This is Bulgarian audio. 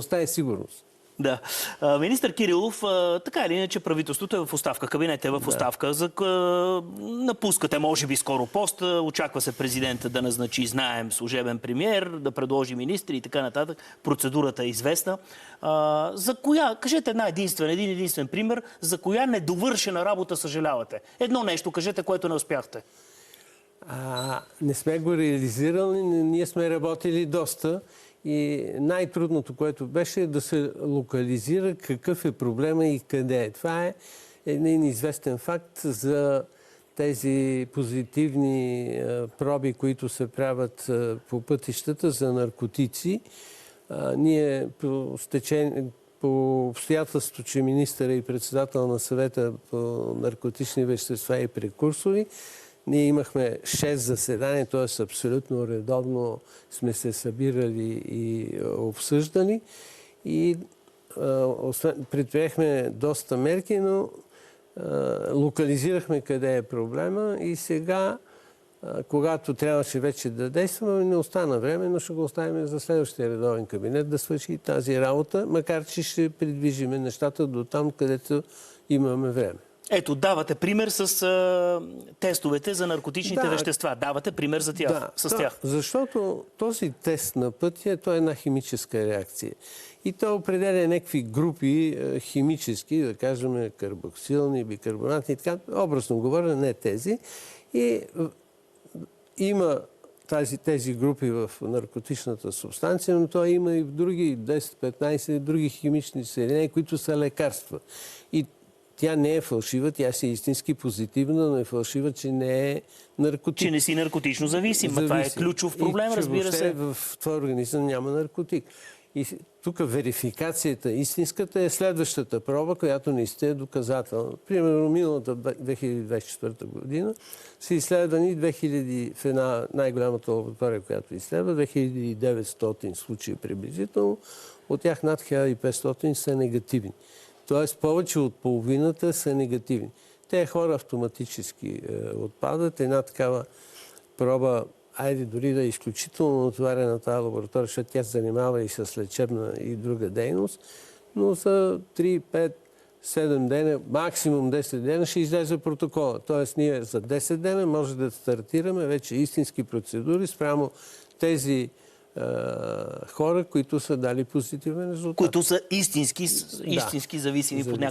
Остане сигурност. Да. Министър Кирилов, така или иначе правителството е в оставка, кабинет е в оставка. Напускате, може би, скоро пост. Очаква се президента да назначи, знаем, служебен премиер, да предложи министри и така нататък. Процедурата е известна. За коя, кажете един единствен пример, за коя недовършена работа съжалявате? Едно нещо, кажете, което не успяхте. Не сме го реализирали, ние сме работили доста. И най-трудното, което беше, да се локализира какъв е проблема и къде е. Това е един известен факт за тези позитивни проби, които се правят по пътищата за наркотици. Ние по обстоятелството, че министър и председател на съвета по наркотични вещества и прекурсори, ние имахме 6 заседания, т.е. абсолютно редовно сме се събирали и обсъждали. И предприехме доста мерки, но локализирахме къде е проблема и сега, когато трябваше вече да действаме, не остана време, но ще го оставим за следващия редовен кабинет да свърши тази работа, макар че ще придвижиме нещата до там, където имаме време. Ето, давате пример с тестовете за наркотичните вещества. Давате пример за тях, с тях. Защото този тест на пътя, той е една химическа реакция. И той определя някакви групи химически, да кажем карбоксилни, бикарбонатни и така, образно говоря, не тези. И има тези групи в наркотичната субстанция, но той има и в други 10-15 други химични съединения, които са лекарства. И тя не е фалшива, тя си е истински позитивна, но е фалшива, че не е наркотик. Че не си наркотично зависим. Това е ключов проблем, разбира се. В твой организъм няма наркотик. И тук верификацията, истинската е следващата проба, която наистина е доказателна. Примерно, миналата 2024 година са изследвани 2000 в една най-голямата лаборатория, която изследва, 2900 случаи приблизително. От тях над 1500 са негативни. Тоест, повече от половината са негативни. Те хора автоматически отпадат. Една такава проба, айде дори да е изключително натоварена тази лаборатория, защото тя се занимава и с лечебна и друга дейност, но за 3, 5, 7 дена, максимум 10 дена ще излезе протокола. Тоест, ние за 10 дена може да стартираме вече истински процедури спрямо тези хора, които са дали позитивен резултат. Които са истински зависими по някакъв